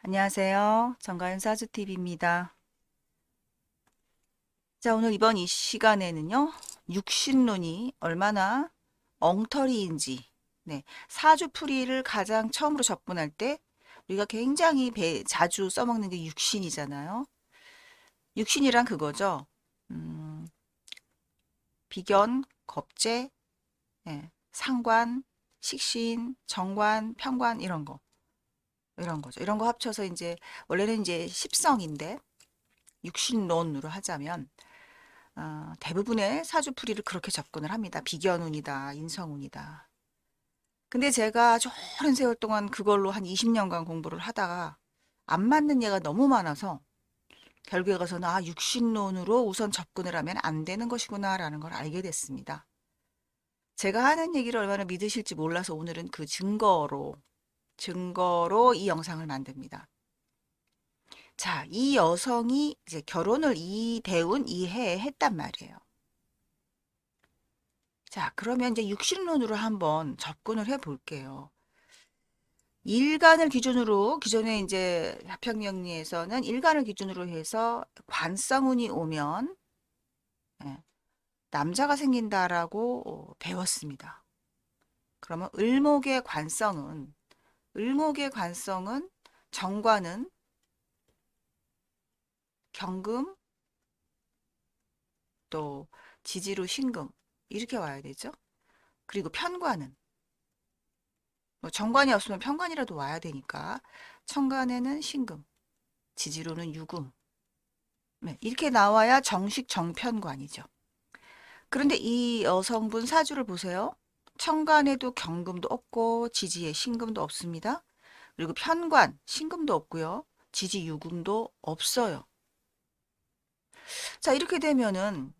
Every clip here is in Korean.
안녕하세요. 정가연 사주TV입니다. 자, 오늘 이번 이 시간에는요, 육신론이 얼마나 엉터리인지, 네, 사주풀이를 가장 처음으로 접근할 때 우리가 굉장히 자주 써먹는 게 육신이잖아요. 육신이란 그거죠. 음, 비견, 겁재, 예, 상관, 식신, 정관, 편관 이런 거죠. 이런 거 합쳐서 이제 원래는 이제 십성인데 육신론으로 하자면 대부분의 사주풀이를 그렇게 접근을 합니다. 비견운이다, 인성운이다. 근데 제가 아주 오랜 세월 동안 그걸로 한 20년간 공부를 하다가 안 맞는 예가 너무 많아서 결국에 가서는 육신론으로 우선 접근을 하면 안 되는 것이구나라는 걸 알게 됐습니다. 제가 하는 얘기를 얼마나 믿으실지 몰라서 오늘은 그 증거로 이 영상을 만듭니다. 자, 이 여성이 이제 결혼을 이해에 했단 말이에요. 자, 그러면 이제 육신론으로 한번 접근을 해 볼게요. 일간을 기준으로, 기존에 이제 화평명리에서는 일간을 기준으로 해서 관성운이 오면 예, 남자가 생긴다라고 배웠습니다. 그러면 을목의 관성은 정관은 경금, 또 지지로 신금 이렇게 와야 되죠. 그리고 편관은 뭐 정관이 없으면 편관이라도 와야 되니까 천간에는 신금, 지지로는 유금, 네, 이렇게 나와야 정식 정편관이죠. 그런데 이 여성분 사주를 보세요. 천간에도 경금도 없고 지지에 신금도 없습니다. 그리고 편관, 신금도 없고요. 지지 유금도 없어요. 자, 이렇게 되면은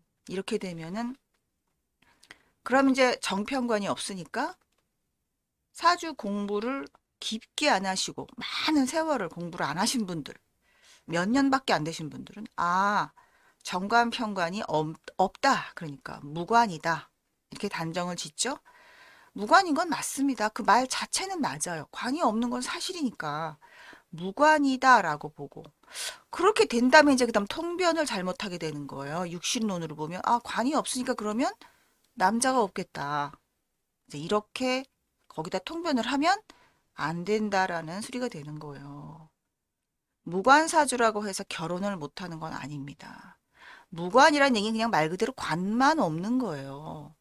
그럼 이제 정편관이 없으니까 사주 공부를 깊게 안 하시고 많은 세월을 공부를 안 하신 분들, 몇 년밖에 안 되신 분들은 정관 편관이 없다. 그러니까 무관이다. 이렇게 단정을 짓죠. 무관인 건 맞습니다. 그 말 자체는 맞아요. 관이 없는 건 사실이니까 무관이다라고 보고 그렇게 된다면 이제 그다음 통변을 잘못하게 되는 거예요. 육신론으로 보면 관이 없으니까 그러면 남자가 없겠다. 이제 이렇게 거기다 통변을 하면 안 된다라는 소리가 되는 거예요. 무관사주라고 해서 결혼을 못하는 건 아닙니다. 무관이란 얘기는 그냥 말 그대로 관만 없는 거예요.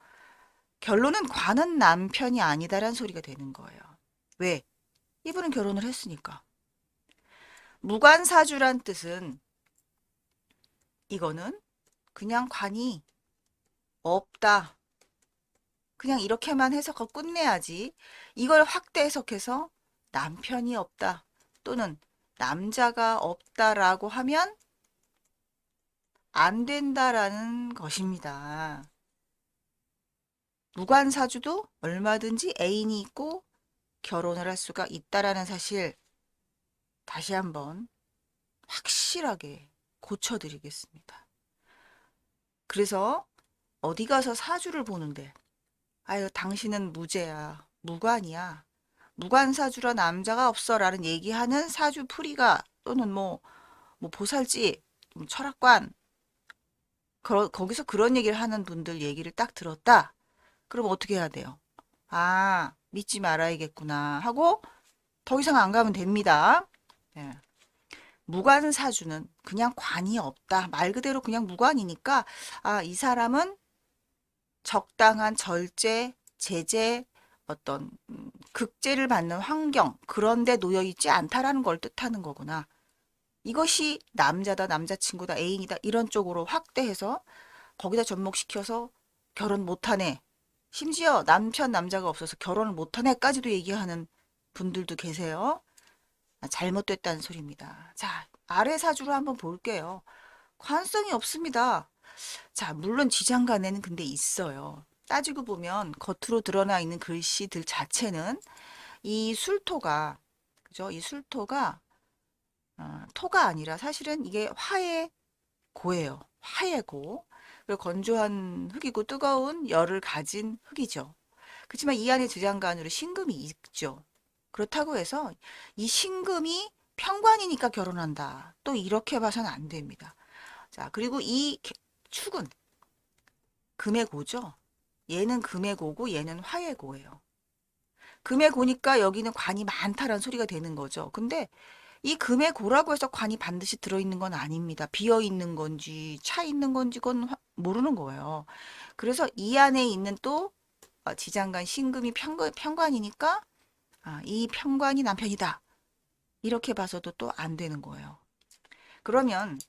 결론은 관은 남편이 아니다라는 소리가 되는 거예요. 왜? 이분은 결혼을 했으니까. 무관사주란 뜻은 이거는 그냥 관이 없다. 그냥 이렇게만 해석하고 끝내야지. 이걸 확대 해석해서 남편이 없다. 또는 남자가 없다라고 하면 안 된다라는 것입니다. 무관사주도 얼마든지 애인이 있고 결혼을 할 수가 있다라는 사실 다시 한번 확실하게 고쳐드리겠습니다. 그래서 어디 가서 사주를 보는데 아유 당신은 무죄야 무관이야 무관사주라 남자가 없어라는 얘기하는 사주풀이가 또는 뭐 보살집 철학관 거기서 그런 얘기를 하는 분들 얘기를 딱 들었다. 그럼 어떻게 해야 돼요? 믿지 말아야겠구나 하고 더 이상 안 가면 됩니다. 예. 무관사주는 그냥 관이 없다. 말 그대로 그냥 무관이니까 이 사람은 적당한 절제, 제재, 어떤 극제를 받는 환경 그런 데 놓여 있지 않다라는 걸 뜻하는 거구나. 이것이 남자다, 남자친구다, 애인이다 이런 쪽으로 확대해서 거기다 접목시켜서 결혼 못하네. 심지어 남자가 없어서 결혼을 못하네까지도 얘기하는 분들도 계세요. 잘못됐다는 소리입니다. 자, 아래 사주로 한번 볼게요. 관성이 없습니다. 자, 물론 지장간에는 근데 있어요. 따지고 보면 겉으로 드러나 있는 글씨들 자체는 이 술토가, 그죠? 이 술토가, 토가 아니라 사실은 이게 화의 고예요. 화의 고. 그리고 건조한 흙이고 뜨거운 열을 가진 흙이죠. 그렇지만 이 안에 지장간으로 신금이 있죠. 그렇다고 해서 이 신금이 편관이니까 결혼한다. 또 이렇게 봐서는 안 됩니다. 자, 그리고 이 축은 금의 고죠. 얘는 금의 고고 얘는 화의 고예요. 금의 고니까 여기는 관이 많다라는 소리가 되는 거죠. 근데 이 금의 고라고 해서 관이 반드시 들어있는 건 아닙니다. 비어 있는 건지 차 있는 건지 그건 모르는 거예요. 그래서 이 안에 있는 또 지장간 신금이 편관이니까 이 편관이 남편이다. 이렇게 봐서도 또 안 되는 거예요. 그러면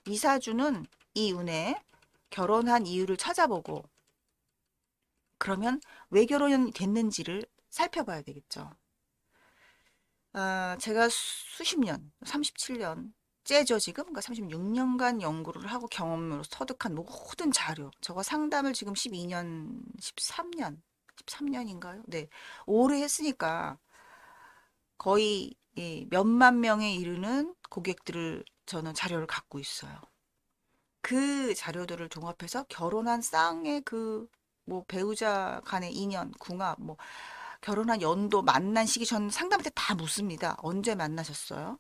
이사주는 이 운에 결혼한 이유를 찾아보고 그러면 왜 결혼이 됐는지를 살펴봐야 되겠죠. 제가 수십 년, 37년 째죠 지금? 그러니까 36년간 연구를 하고 경험으로 터득한 모든 자료. 저거 상담을 지금 12년, 13년, 13년인가요? 네. 오래 했으니까 거의 몇만 명에 이르는 고객들을 저는 자료를 갖고 있어요. 그 자료들을 종합해서 결혼한 쌍의 그 뭐 배우자 간의 인연, 궁합, 뭐 결혼한 연도, 만난 시기 전 상담 때 다 묻습니다. 언제 만나셨어요?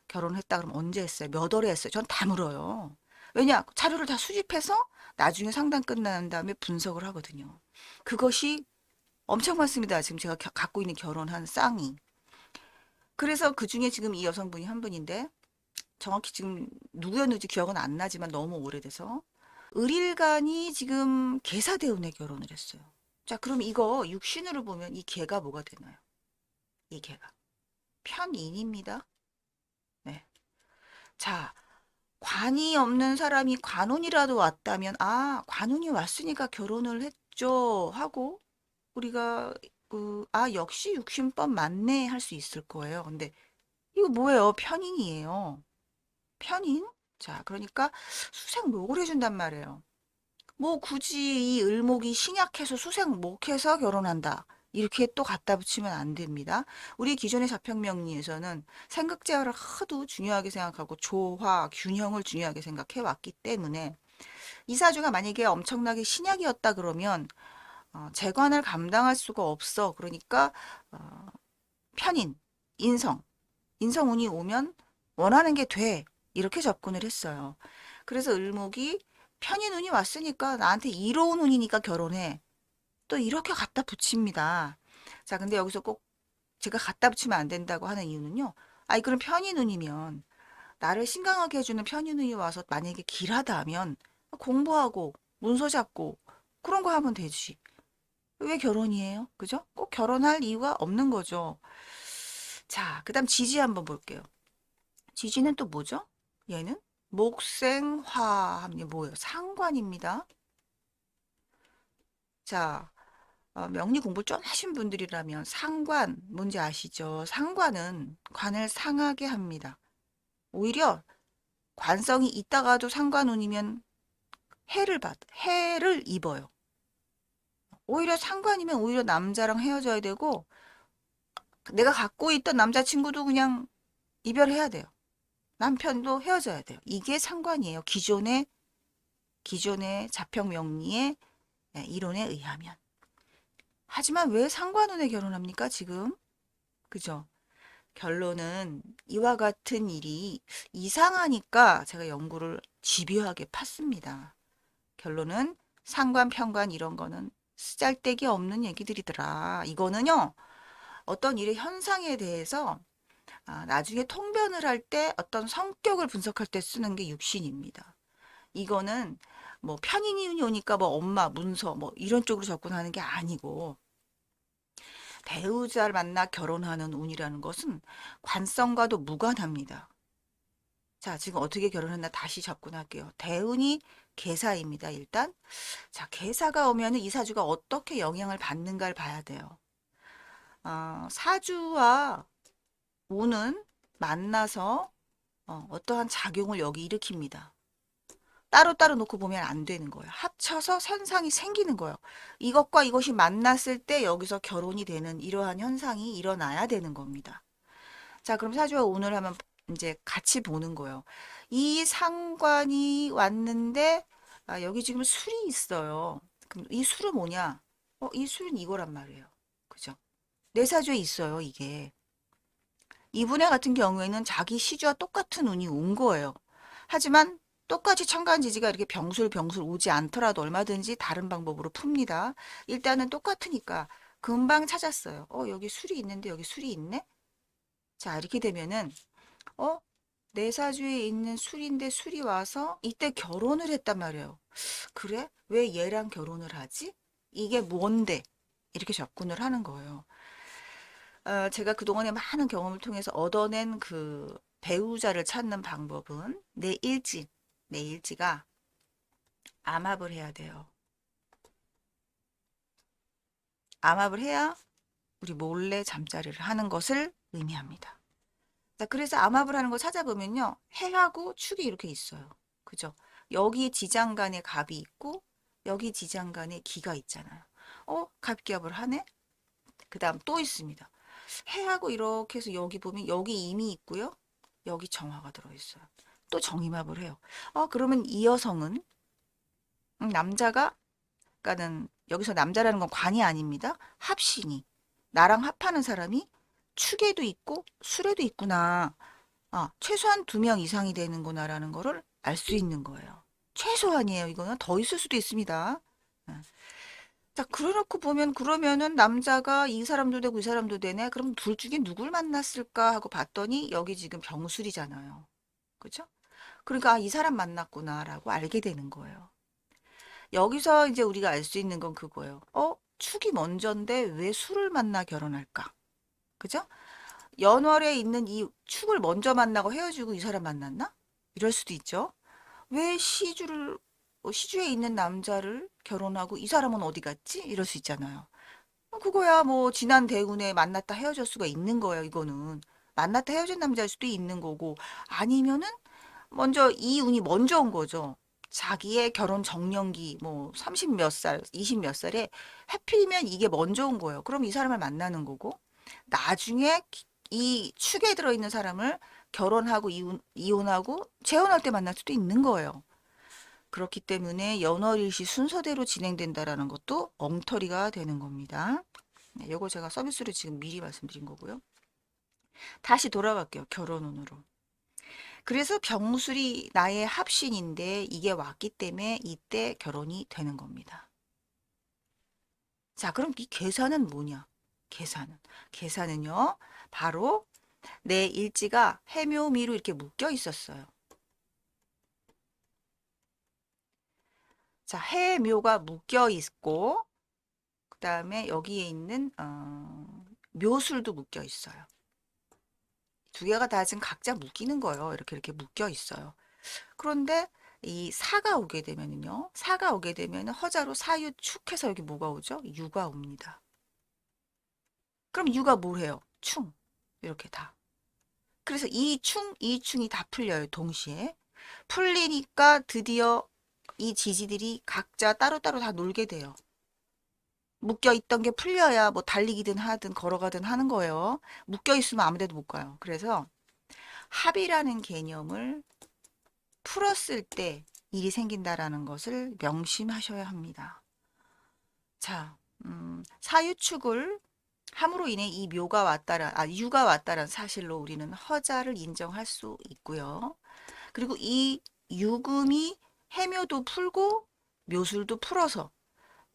결혼했다 그러면 언제 했어요? 몇 월에 했어요? 전 다 물어요. 왜냐? 자료를 다 수집해서 나중에 상담 끝난 다음에 분석을 하거든요. 그것이 엄청 많습니다. 지금 제가 갖고 있는 결혼한 쌍이. 그래서 그 중에 지금 이 여성분이 한 분인데 정확히 지금 누구였는지 기억은 안 나지만 너무 오래돼서 을일간이 지금 계사대운에 결혼을 했어요. 자, 그럼 이거 육신으로 보면 이 개가 뭐가 되나요? 이 개가 편인입니다. 네. 자, 관이 없는 사람이 관운이라도 왔다면 관운이 왔으니까 결혼을 했죠 하고 우리가 역시 육신법 맞네 할 수 있을 거예요. 근데 이거 뭐예요? 편인이에요. 편인? 자, 그러니까 수생목을 해준단 말이에요. 뭐 굳이 이 을목이 신약해서 수생목해서 결혼한다. 이렇게 또 갖다 붙이면 안 됩니다. 우리 기존의 자평명리에서는 생극제화를 하도 중요하게 생각하고 조화, 균형을 중요하게 생각해 왔기 때문에 이사주가 만약에 엄청나게 신약이었다 그러면 재관을 감당할 수가 없어. 그러니까 어, 편인, 인성, 인성운이 오면 원하는 게 돼. 이렇게 접근을 했어요. 그래서 을목이 편인 운이 왔으니까 나한테 이로운 운이니까 결혼해. 또 이렇게 갖다 붙입니다. 자, 근데 여기서 꼭 제가 갖다 붙이면 안 된다고 하는 이유는요. 그럼 편인 운이면 나를 신강하게 해주는 편인 운이 와서 만약에 길하다 하면 공부하고 문서 잡고 그런 거 하면 되지. 왜 결혼이에요? 그죠? 꼭 결혼할 이유가 없는 거죠. 자, 그다음 지지 한번 볼게요. 지지는 또 뭐죠? 얘는 목생화합니다. 뭐예요? 상관입니다. 자, 명리 공부를 좀 하신 분들이라면 상관 뭔지 아시죠? 상관은 관을 상하게 합니다. 오히려 관성이 있다가도 상관운이면 해를 입어요. 오히려 상관이면 오히려 남자랑 헤어져야 되고 내가 갖고 있던 남자친구도 그냥 이별해야 돼요. 남편도 헤어져야 돼요. 이게 상관이에요. 기존의 자평 명리의 이론에 의하면. 하지만 왜 상관운에 결혼합니까, 지금? 그죠? 결론은 이와 같은 일이 이상하니까 제가 연구를 집요하게 팠습니다. 결론은 상관, 편관 이런 거는 쓰잘데기 없는 얘기들이더라. 이거는요, 어떤 일의 현상에 대해서 나중에 통변을 할 때 어떤 성격을 분석할 때 쓰는 게 육신입니다. 이거는 뭐 편인이 오니까 뭐 엄마, 문서 뭐 이런 쪽으로 접근하는 게 아니고 배우자를 만나 결혼하는 운이라는 것은 관성과도 무관합니다. 자, 지금 어떻게 결혼했나 다시 접근할게요. 대운이 계사입니다, 일단. 자, 계사가 오면 이 사주가 어떻게 영향을 받는가를 봐야 돼요. 사주와 운은 만나서 어떠한 작용을 여기 일으킵니다. 따로따로 놓고 보면 안 되는 거예요. 합쳐서 현상이 생기는 거예요. 이것과 이것이 만났을 때 여기서 결혼이 되는 이러한 현상이 일어나야 되는 겁니다. 자, 그럼 사주와 운을 하면 이제 같이 보는 거예요. 이 상관이 왔는데, 여기 지금 술이 있어요. 그럼 이 술은 뭐냐? 이 술은 이거란 말이에요. 그죠? 내 사주에 있어요, 이게. 이분의 같은 경우에는 자기 시주와 똑같은 운이 온 거예요. 하지만 똑같이 천간지지가 이렇게 병술병술 오지 않더라도 얼마든지 다른 방법으로 풉니다. 일단은 똑같으니까 금방 찾았어요. 여기 술이 있는데 여기 술이 있네? 자, 이렇게 되면은, 어, 내 사주에 있는 술인데 술이 와서 이때 결혼을 했단 말이에요. 그래? 왜 얘랑 결혼을 하지? 이게 뭔데? 이렇게 접근을 하는 거예요. 제가 그동안에 많은 경험을 통해서 얻어낸 그 배우자를 찾는 방법은 내 일지가 암합을 해야 돼요. 암합을 해야 우리 몰래 잠자리를 하는 것을 의미합니다. 자, 그래서 암합을 하는 거 찾아보면요. 해하고 축이 이렇게 있어요. 그죠? 여기 지장간에 갑이 있고 여기 지장간에 기가 있잖아요. 갑기합을 하네? 그 다음 또 있습니다. 해하고 이렇게 해서 여기 보면 여기 임이 있고요. 여기 정화가 들어있어요. 또 정임합을 해요. 그러면 이 여성은 남자가 그러니까는 여기서 남자라는 건 관이 아닙니다. 합신이 나랑 합하는 사람이 축에도 있고 술에도 있구나. 최소한 2명 이상이 되는구나라는 거를 알 수 있는 거예요. 최소한이에요. 이거는 더 있을 수도 있습니다. 예. 자, 그래놓고 보면 그러면은 남자가 이 사람도 되고 이 사람도 되네. 그럼 둘 중에 누굴 만났을까 하고 봤더니 여기 지금 병술이잖아요. 그죠? 그러니까 이 사람 만났구나라고 알게 되는 거예요. 여기서 이제 우리가 알 수 있는 건 그거예요. 축이 먼저인데 왜 술을 만나 결혼할까? 그죠? 연월에 있는 이 축을 먼저 만나고 헤어지고 이 사람 만났나? 이럴 수도 있죠. 왜 시주에 있는 남자를 결혼하고 이 사람은 어디 갔지? 이럴 수 있잖아요. 그거야 뭐 지난 대운에 만났다 헤어질 수가 있는 거예요, 이거는. 만났다 헤어진 남자일 수도 있는 거고 아니면은 먼저 이 운이 먼저 온 거죠. 자기의 결혼 정년기 뭐 30 몇 살, 20 몇 살에 하필이면 이게 먼저 온 거예요. 그럼 이 사람을 만나는 거고 나중에 이 축에 들어있는 사람을 결혼하고 이혼하고 재혼할 때 만날 수도 있는 거예요. 그렇기 때문에 연월일시 순서대로 진행된다라는 것도 엉터리가 되는 겁니다. 네, 이거 제가 서비스로 지금 미리 말씀드린 거고요. 다시 돌아갈게요. 결혼운으로. 그래서 병술이 나의 합신인데 이게 왔기 때문에 이때 결혼이 되는 겁니다. 자, 그럼 이 계산은 뭐냐? 계산은요. 바로 내 일지가 해묘미로 이렇게 묶여 있었어요. 자, 해묘가 묶여 있고 그다음에 여기에 있는 묘술도 묶여 있어요. 두 개가 다 지금 각자 묶이는 거예요. 이렇게 묶여 있어요. 그런데 이 사가 오게 되면은요. 사가 오게 되면 허자로 사유축해서 여기 뭐가 오죠? 유가 옵니다. 그럼 유가 뭘 해요? 충. 이렇게 다. 그래서 이충이 다 풀려요. 동시에. 풀리니까 드디어 이 지지들이 각자 따로따로 다 놀게 돼요. 묶여 있던 게 풀려야 뭐 달리기든 하든 걸어가든 하는 거예요. 묶여 있으면 아무 데도 못 가요. 그래서 합이라는 개념을 풀었을 때 일이 생긴다라는 것을 명심하셔야 합니다. 자, 사유축을 함으로 인해 이 유가 왔다라는 사실로 우리는 허자를 인정할 수 있고요. 그리고 이 유금이 해묘도 풀고 묘술도 풀어서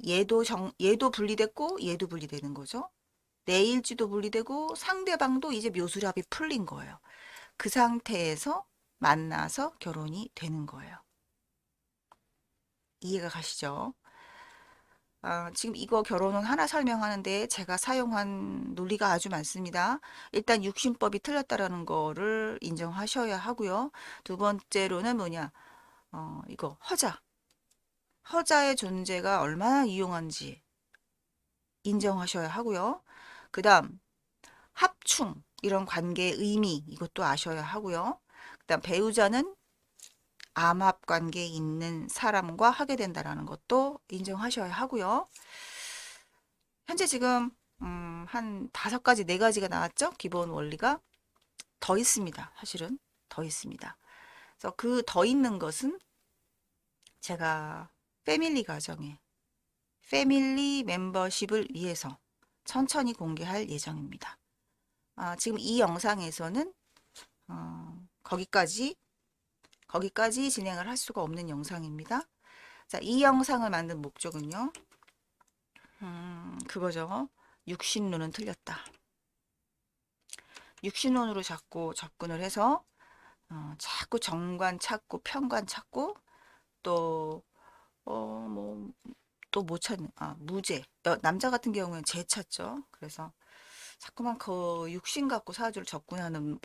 얘도 분리됐고 얘도 분리되는 거죠. 내 일지도 분리되고 상대방도 이제 묘술합이 풀린 거예요. 그 상태에서 만나서 결혼이 되는 거예요. 이해가 가시죠? 지금 이거 결혼은 하나 설명하는데 제가 사용한 논리가 아주 많습니다. 일단 육신법이 틀렸다라는 거를 인정하셔야 하고요. 두 번째로는 뭐냐? 이거 허자의 존재가 얼마나 유용한지 인정하셔야 하고요. 그다음 합충 이런 관계의 의미 이것도 아셔야 하고요. 그다음 배우자는 암합 관계에 있는 사람과 하게 된다라는 것도 인정하셔야 하고요. 현재 지금 한 5가지, 4가지가 나왔죠? 기본 원리가 더 있습니다. 사실은 더 있습니다. 그래서 그 더 있는 것은 제가 패밀리 가정에 패밀리 멤버십을 위해서 천천히 공개할 예정입니다. 지금 이 영상에서는 거기까지 진행을 할 수가 없는 영상입니다. 자, 이 영상을 만든 목적은요. 그거죠. 육신론은 틀렸다. 육신론으로 자꾸 접근을 해서 자꾸 정관 찾고 편관 찾고 또 또 못 찾는 무죄. 남자 같은 경우는 죄 찾죠. 그래서 자꾸만 그 육신 갖고 사주를 접근하는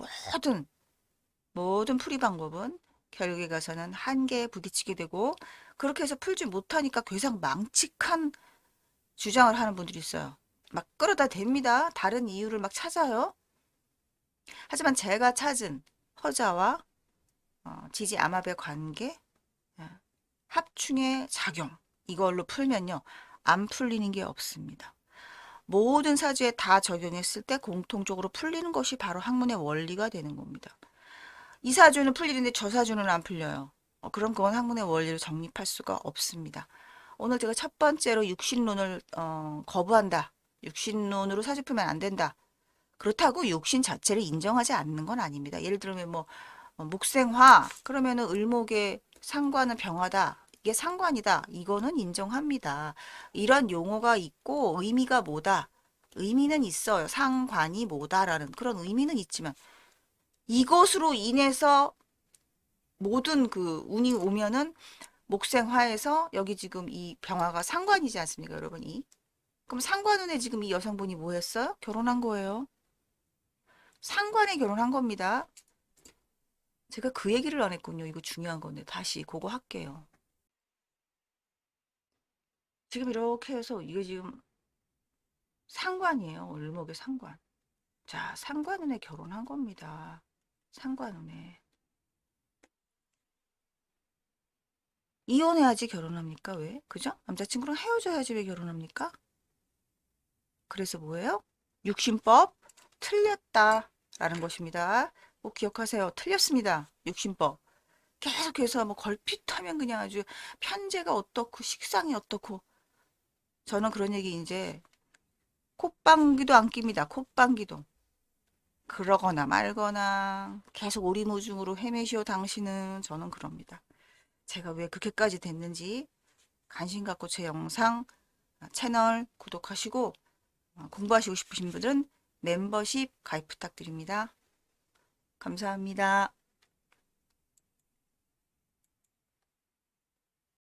모든 풀이 방법은 결국에 가서는 한계에 부딪히게 되고, 그렇게 해서 풀지 못하니까 괴상 망측한 주장을 하는 분들이 있어요. 막 끌어다 댑니다. 다른 이유를 막 찾아요. 하지만 제가 찾은 허자와 지지암합의 관계, 예, 합충의 작용, 이걸로 풀면요, 안 풀리는 게 없습니다. 모든 사주에 다 적용했을 때 공통적으로 풀리는 것이 바로 학문의 원리가 되는 겁니다. 이 사주는 풀리는데 저 사주는 안 풀려요. 그럼 그건 학문의 원리를 정립할 수가 없습니다. 오늘 제가 첫 번째로 육신론을 거부한다. 육신론으로 사주 풀면 안 된다. 그렇다고 육신 자체를 인정하지 않는 건 아닙니다. 예를 들면 뭐 목생화 그러면은 을목의 상관은 병화다. 이게 상관이다. 이거는 인정합니다. 이런 용어가 있고 의미가 뭐다. 의미는 있어요. 상관이 뭐다라는 그런 의미는 있지만 이것으로 인해서 모든 그 운이 오면은 목생화에서 여기 지금 이 병화가 상관이지 않습니까, 여러분이? 그럼 상관운에 지금 이 여성분이 뭐 했어요? 결혼한 거예요. 상관에 결혼한 겁니다. 제가 그 얘기를 안 했군요. 이거 중요한 건데 다시 그거 할게요. 지금 이렇게 해서 이게 지금 상관이에요. 을목의 상관. 자, 상관운에 결혼한 겁니다. 상관운에. 이혼해야지 결혼합니까? 왜? 그죠? 남자친구랑 헤어져야지 왜 결혼합니까? 그래서 뭐예요? 육신법 틀렸다라는 것입니다. 꼭 기억하세요. 틀렸습니다. 육신법. 계속해서 뭐 걸핏하면 그냥 아주 편제가 어떻고 식상이 어떻고, 저는 그런 얘기 이제 콧방귀도 안 낍니다. 콧방귀도. 그러거나 말거나 계속 오리무중으로 헤매시오 당신은, 저는 그럽니다. 제가 왜 그렇게까지 됐는지 관심 갖고 제 영상 채널 구독하시고 공부하시고 싶으신 분들은 멤버십 가입 부탁드립니다. 감사합니다.